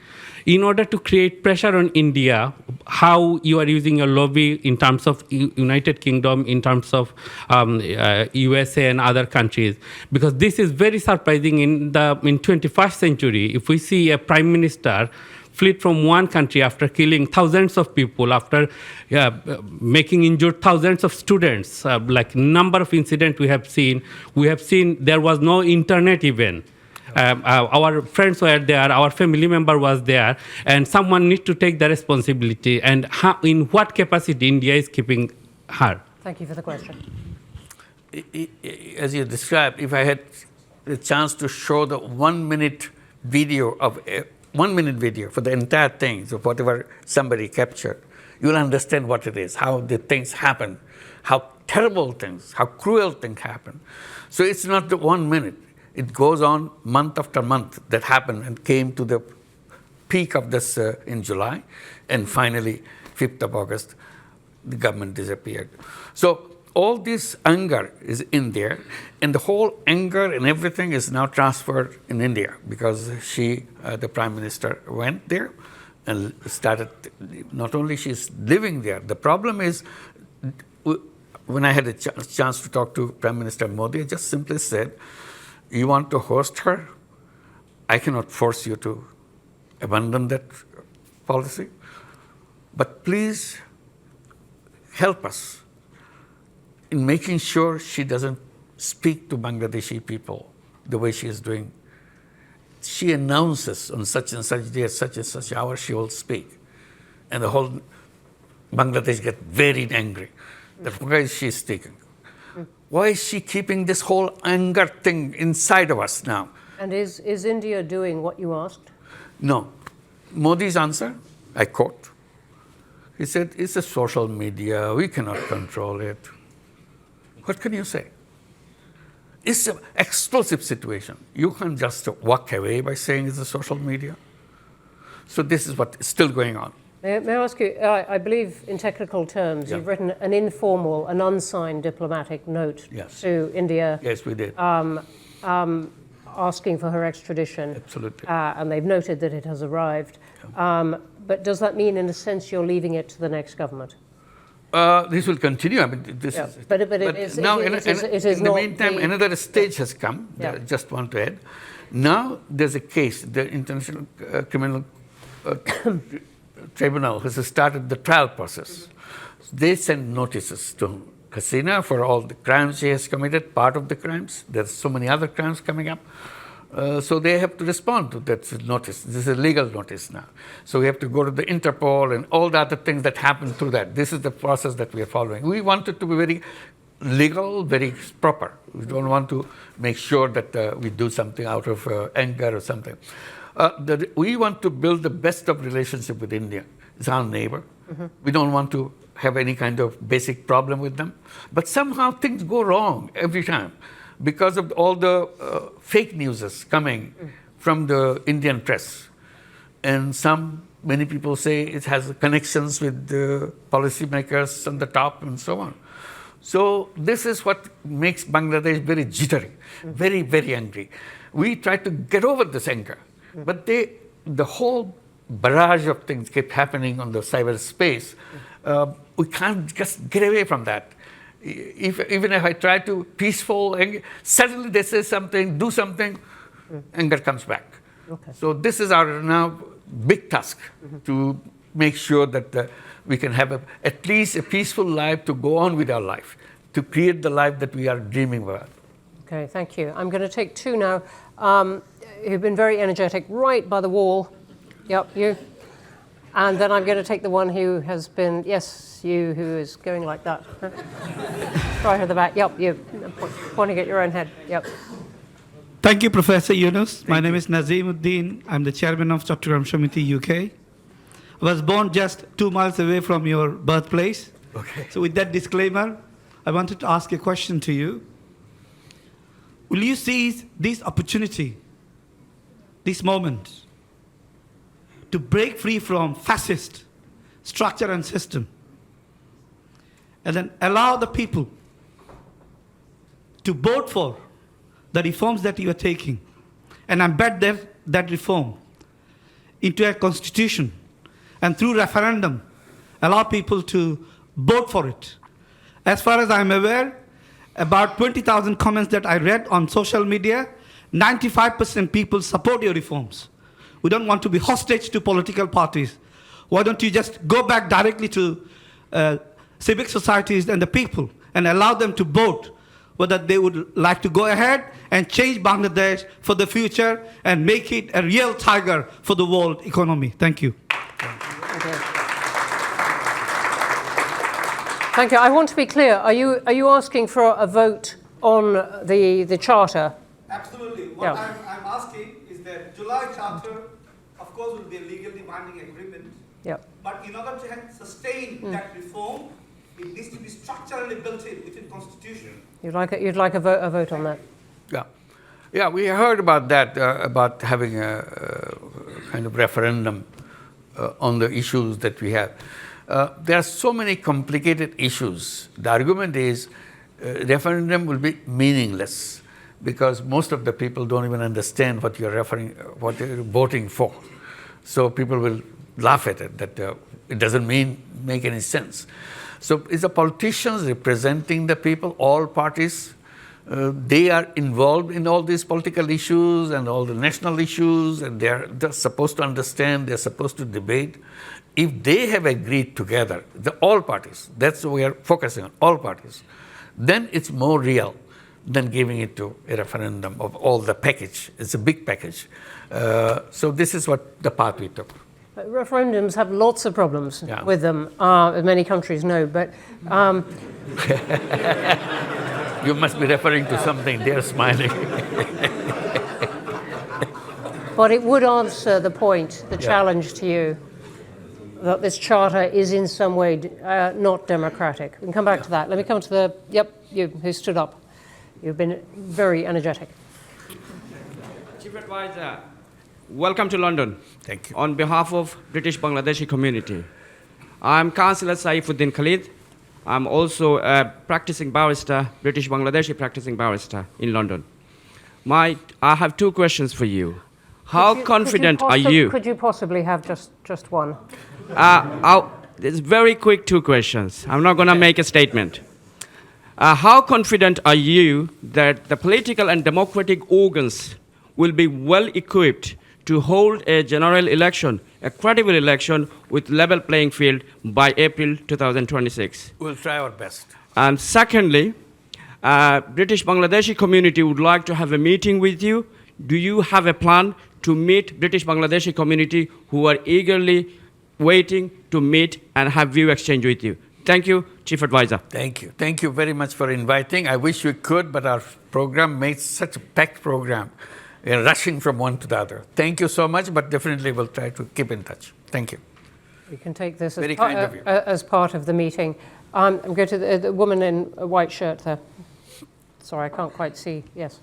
In order to create pressure on India, how you are using your lobby in terms of United Kingdom, in terms of USA and other countries, because this is very surprising in 21st century. If we see a prime minister fled from one country after killing thousands of people, after making injured thousands of students, like number of incidents we have seen there was no internet even. Our friends were there, our family member was there, and someone needs to take the responsibility. And in what capacity India is keeping her? Thank you for the question. As you described, if I had the chance to show the 1 minute video for the entire thing, so whatever somebody captured, you'll understand what it is, how the things happen, how terrible things, how cruel things happen. So it's not the 1 minute. It goes on month after month that happened and came to the peak of this in July. And finally, 5th of August, the government disappeared. So all this anger is in there. And the whole anger and everything is now transferred in India because the Prime Minister, went there and started, not only she's living there. The problem is, when I had a chance to talk to Prime Minister Modi, I just simply said, you want to host her? I cannot force you to abandon that policy. But please help us in making sure she doesn't speak to Bangladeshi people the way she is doing. She announces on such and such day, such and such hour, she will speak. And the whole Bangladesh gets very angry. That why is she speaking? Why is she keeping this whole anger thing inside of us now? And is India doing what you asked? No. Modi's answer, I quote, he said, it's a social media, we cannot control it. What can you say? It's an explosive situation. You can't just walk away by saying it's a social media. So this is what is still going on. May I ask you, I believe in technical terms, Yeah. you've written an informal, an unsigned diplomatic note Yes. to India. Yes, we did. Asking for her extradition. Absolutely. And they've noted that it has arrived. But does that mean, in a sense, you're leaving it to the next government? This will continue. I mean, this Yeah, is. but it is. Now, it is in the not meantime, another stage has come. Yeah. I just want to add. Now there's a case. The International Criminal Tribunal has started the trial process. They send notices to Hasina for all the crimes she has committed, part of the crimes. There's so many other crimes coming up. So they have to respond to that notice. This is a legal notice now. So we have to go to the Interpol and all the other things that happen through that. This is the process that we are following. We want it to be very legal, very proper. We don't want to make sure that we do something out of anger or something. We want to build the best of relationship with India. It's our neighbor. Mm-hmm. We don't want to have any kind of basic problem with them. But somehow things go wrong every time because of all the fake news coming from the Indian press. And many people say it has connections with the policymakers on the top and so on. So this is what makes Bangladesh very jittery, very, very angry. We try to get over this anger, but the whole barrage of things keep happening on the cyberspace. We can't just get away from that. Even if I try to peaceful, suddenly they say something, do something, anger comes back. Okay. So this is our now big task to make sure that we can have at least a peaceful life to go on with our life, to create the life that we are dreaming about. Okay, thank you. I'm going to take two now. You've been very energetic, right by the wall. Yep, you. And then I'm going to take the one who has been, yes, you, who is going like that. Right at the back. Yep, you. Pointing at your own head. Yep. Thank you, Professor Yunus. My name is 𝐎𝐿𝐴. I'm the chairman of 𝐶𝐻 Committee UK. I was born just 2 miles away from your birthplace. Okay. So with that disclaimer, I wanted to ask a question to you. Will you seize this opportunity, this moment, to break free from fascist structure and system, and then allow the people to vote for the reforms that you are taking and embed that reform into a constitution, and through referendum, allow people to vote for it? As far as I'm aware, about 20,000 comments that I read on social media, 95% people support your reforms. We don't want to be hostage to political parties. Why don't you just go back directly to civic societies and the people and allow them to vote whether they would like to go ahead and change Bangladesh for the future and make it a real tiger for the world economy. Thank you. Thank you. I want to be clear. Are you asking for a vote on the charter? Absolutely. What Yeah. I'm asking is that July Charter, of course, will be a legally binding agreement. Yep. But in order to sustain that reform, it needs to be structurally built in within Constitution. You'd like a vote on that? Yeah. Yeah, we heard about that, about having a kind of referendum on the issues that we have. There are so many complicated issues. The argument is referendum will be meaningless because most of the people don't even understand what you're voting for. So people will laugh at it, that it doesn't make any sense. So it's the politicians representing the people, all parties. They are involved in all these political issues and all the national issues, and they're supposed to understand, they're supposed to debate. If they have agreed together, all parties, that's what we are focusing on, all parties, then it's more real than giving it to a referendum of all the package. It's a big package. So this is what the path we took. Referendums have lots of problems with them, as many countries know, but... You must be referring to something, they're smiling. But it would answer the point, the challenge to you, that this charter is in some way not democratic. We can come back to that. Let me come to you who stood up. You've been very energetic. Chief Advisor, welcome to London. Thank you. On behalf of British Bangladeshi community, I'm Councillor 𝐒𝐈 Khalid. I'm also a practicing barrister, British Bangladeshi practicing barrister in London. I have two questions for you. How confident are you? Could you possibly have just one? It's very quick two questions. I'm not going to make a statement. How confident are you that the political and democratic organs will be well equipped to hold a general election, a credible election with level playing field by April 2026? We'll try our best. And secondly, British Bangladeshi community would like to have a meeting with you. Do you have a plan to meet British Bangladeshi community who are eagerly waiting to meet and have view exchange with you? Thank you, Chief Advisor. Thank you. Thank you very much for inviting. I wish we could, but our program made such a packed program. We're rushing from one to the other. Thank you so much, but definitely we'll try to keep in touch. Thank you. We can take this Very kind of you. as part of the meeting. I'm going to the woman in a white shirt there. Sorry, I can't quite see. Yes.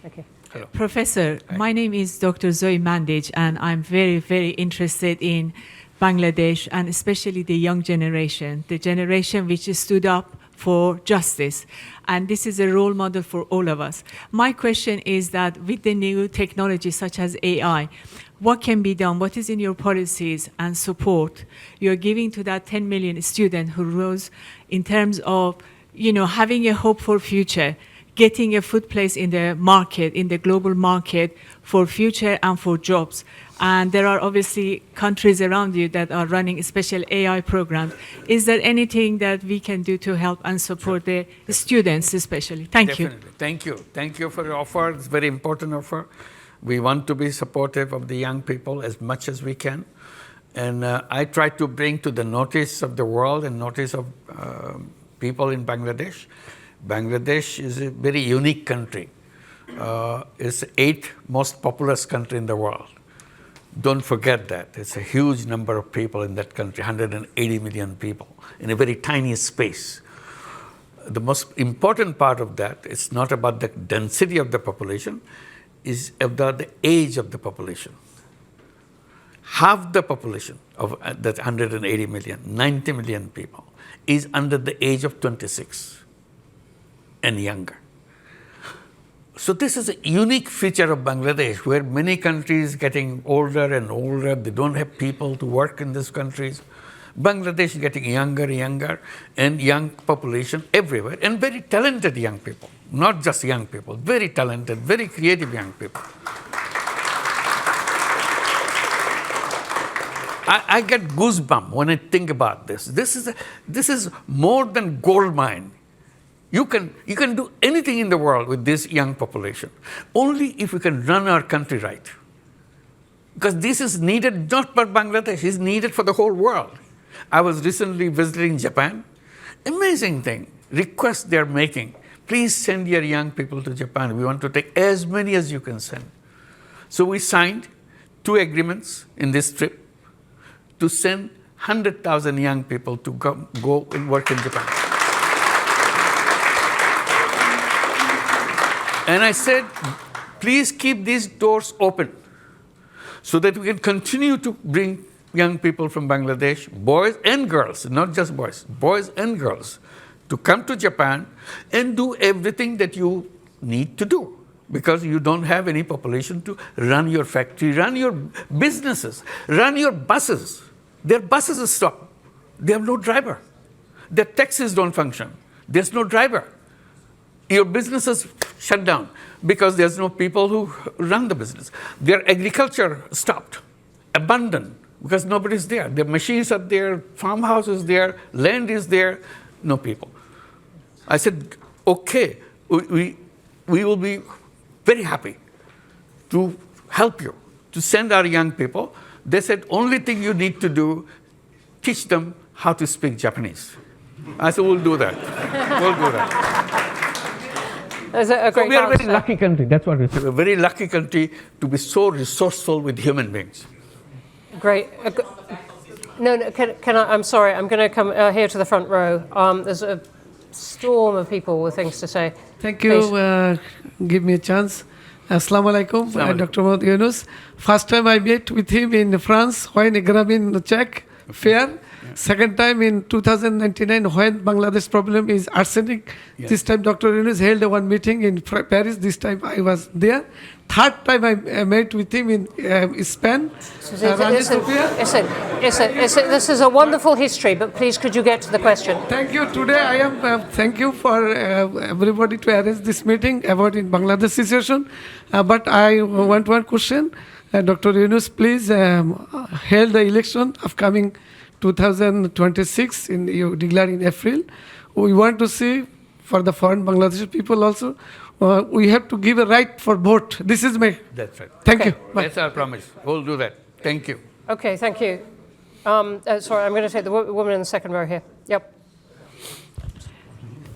Thank you. Hello. Professor, my name is Dr. 𝐒𝐈 𝐒𝐚𝐥, and I'm very, very interested in Bangladesh and especially the young generation, the generation which stood up for justice. And this is a role model for all of us. My question is that with the new technology such as AI, what can be done? What is in your policies and support you're giving to that 10 million student who rose in terms of, having a hope for future, getting a foot place in the market, in the global market for future and for jobs? And there are obviously countries around you that are running special AI programs. Is there anything that we can do to help and support the students especially? Thank you. Thank you. Thank you for your offer. It's a very important offer. We want to be supportive of the young people as much as we can. And I try to bring to the notice of the world and notice of people in Bangladesh. Bangladesh is a very unique country. It's the 8th most populous country in the world. Don't forget that. It's a huge number of people in that country, 180 million people, in a very tiny space. The most important part of that is not about the density of the population, is about the age of the population. Half the population of that 180 million, 90 million people, is under the age of 26 and younger. So this is a unique feature of Bangladesh, where many countries getting older and older. They don't have people to work in these countries. Bangladesh is getting younger and younger, and young population everywhere, and very talented young people. Not just young people, very talented, very creative young people. I get goosebumps when I think about this. This is more than gold mine. You can do anything in the world with this young population, only if we can run our country right. Because this is needed not for Bangladesh, it's needed for the whole world. I was recently visiting Japan. Amazing thing, request they're making. Please send your young people to Japan. We want to take as many as you can send. So we signed 2 agreements in this trip to send 100,000 young people to go and work in Japan. And I said, please keep these doors open so that we can continue to bring young people from Bangladesh, boys and girls, not just boys and girls, to come to Japan and do everything that you need to do, because you don't have any population to run your factory, run your businesses, run your buses. Their buses are stopped. They have no driver. Their taxis don't function. There's no driver. Your businesses shut down because there's no people who run the business. Their agriculture stopped, abandoned, because nobody's there. Their machines are there, farmhouse is there, land is there, no people. I said, okay, we will be very happy to help you, to send our young people. They said, only thing you need to do, teach them how to speak Japanese. I said, we'll do that. We'll do that. There's a great So we are a very answer. lucky country. That's what we say. We're a very lucky country to be so resourceful with human beings. Great. No, can I? I'm sorry. I'm going to come here to the front row. There's a storm of people with things to say. Thank Please. you. Give me a chance. Assalamu alaikum, Assalamu alaikum. Dr. Mohammad Yunus. First time I met with him in France when 𝐸 Czech fair. Second time in 2099 when Bangladesh problem is arsenic. Yes. This time Dr. Yunus held one meeting in Paris. This time I was there. Third time I met with him in Spain. This is a wonderful history, but please could you get to the question? Thank you. Today I am. Thank you for everybody to arrange this meeting about in Bangladesh situation. But I want one question. Dr. Yunus, please held the election upcoming 2026 you declare in April. We want to see for the foreign Bangladeshi people also. We have to give a right for vote. This is my. That's right. Thank Okay. you. Bye. That's our promise. We'll do that. Thank you. Okay, thank you. Sorry, I'm going to take the woman in the second row here. Yep.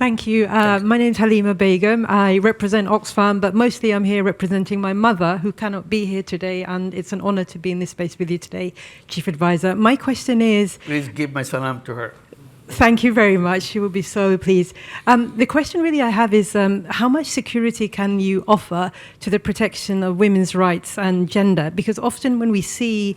Thank you. My name is Halima Begum. I represent Oxfam, but mostly I'm here representing my mother, who cannot be here today, and it's an honor to be in this space with you today, Chief Advisor. My question is... Please give my salam to her. Thank you very much. She will be so pleased. The question really I have is how much security can you offer to the protection of women's rights and gender? Because often when we see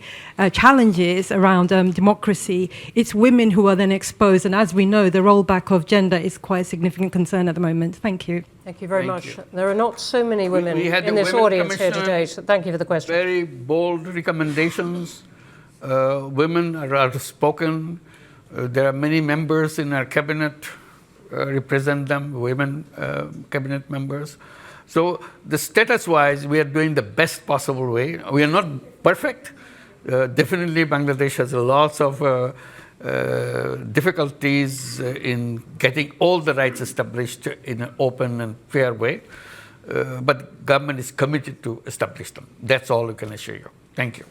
challenges around democracy, it's women who are then exposed. And as we know, the rollback of gender is quite a significant concern at the moment. Thank you. Thank you very Thank much. you. There are not so many women We had in the this Women audience here Commissioner, today, so thank you for the question. Very bold recommendations. Women are outspoken. There are many members in our cabinet, represent them, women cabinet members. So the status-wise, we are doing the best possible way. We are not perfect. Definitely Bangladesh has lots of difficulties in getting all the rights established in an open and fair way. But government is committed to establish them. That's all we can assure you. Thank you.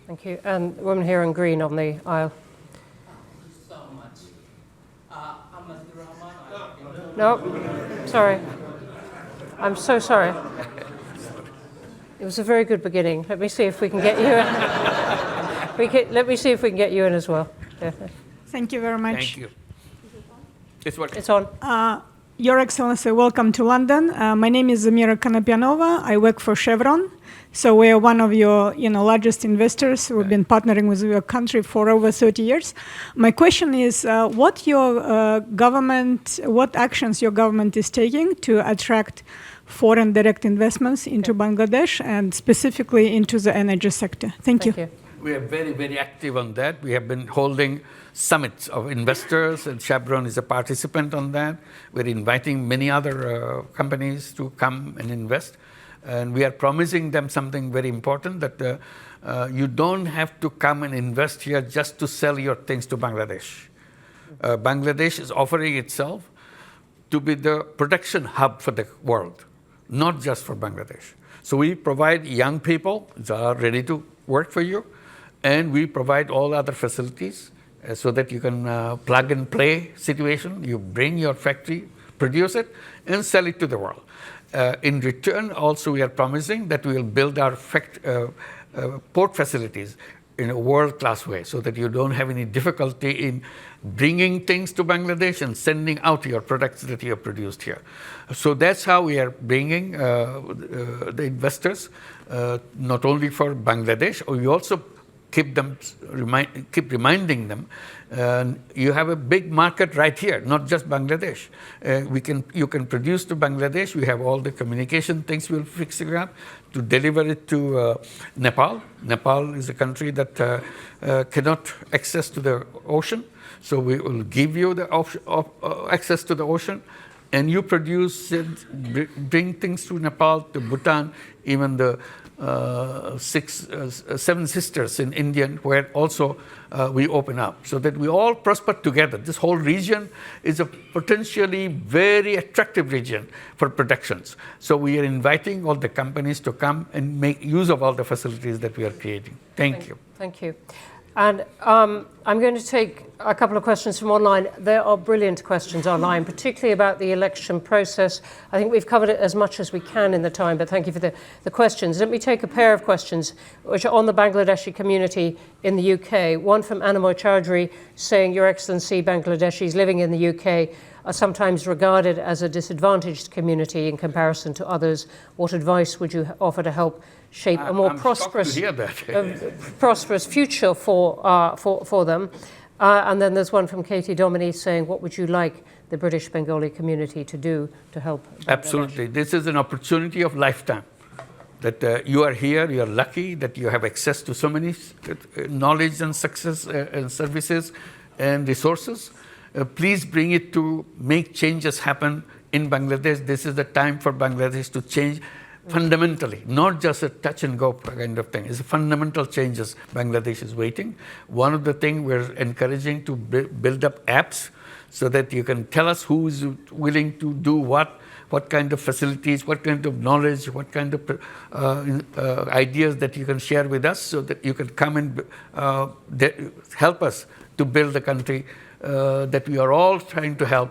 Thank you. And the woman here in green on the aisle. No, sorry. I'm so sorry. It was a very good beginning. Let me see if we can get you in. Let me see if we can get you in as well. Yeah. Thank you very much. Thank you. It's working. It's on. Your Excellency, welcome to London. My name is Zamira Konopyanova. I work for Chevron. So we are one of your largest investors. We've been partnering with your country for over 30 years. My question is, what actions your government is taking to attract foreign direct investments into Bangladesh and specifically into the energy sector? Thank you. We are very, very active on that. We have been holding summits of investors, and Chevron is a participant on that. We're inviting many other companies to come and invest. And we are promising them something very important, that you don't have to come and invest here just to sell your things to Bangladesh. Bangladesh is offering itself to be the production hub for the world, not just for Bangladesh. So we provide young people that are ready to work for you, and we provide all other facilities so that you can plug and play situation. You bring your factory, produce it, and sell it to the world. In return, also, we are promising that we will build our port facilities in a world-class way so that you don't have any difficulty in bringing things to Bangladesh and sending out your products that you have produced here. So that's how we are bringing the investors, not only for Bangladesh, we also keep reminding them, you have a big market right here, not just Bangladesh. You can produce to Bangladesh. We have all the communication things we'll fix it up to deliver it to Nepal. Nepal is a country that cannot access to the ocean. So we will give you the access to the ocean, and you produce it, bring things to Nepal, to Bhutan, even the seven sisters in India, where also we open up, so that we all prosper together. This whole region is a potentially very attractive region for productions. So we are inviting all the companies to come and make use of all the facilities that we are creating. Thank you. Thank you. And I'm going to take a couple of questions from online. There are brilliant questions online, particularly about the election process. I think we've covered it as much as we can in the time, but thank you for the questions. Let me take a pair of questions which are on the Bangladeshi community in the UK. One from Anamoy Chowdhury saying, Your Excellency, Bangladeshis living in the UK are sometimes regarded as a disadvantaged community in comparison to others. What advice would you offer to help shape a more prosperous future for them? And then there's one from Katie Dominy saying, what would you like the British Bengali community to do to help Bangladesh? Absolutely. This is an opportunity of lifetime. That you are here, you are lucky that you have access to so many knowledge and success and services and resources. Please bring it to make changes happen in Bangladesh. This is the time for Bangladesh to change fundamentally, not just a touch and go kind of thing. It's fundamental changes Bangladesh is waiting. One of the things we're encouraging to build up apps so that you can tell us who is willing to do what kind of facilities, what kind of knowledge, what kind of ideas that you can share with us so that you can come and help us to build the country that we are all trying to help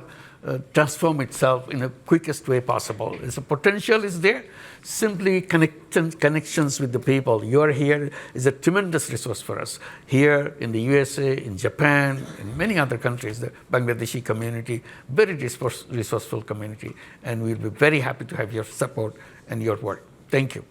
transform itself in the quickest way possible. The potential is there. Simply connections with the people. You are here is a tremendous resource for us. Here in the USA, in Japan, in many other countries, the Bangladeshi community, very resourceful community, and we'll be very happy to have your support and your work. Thank you.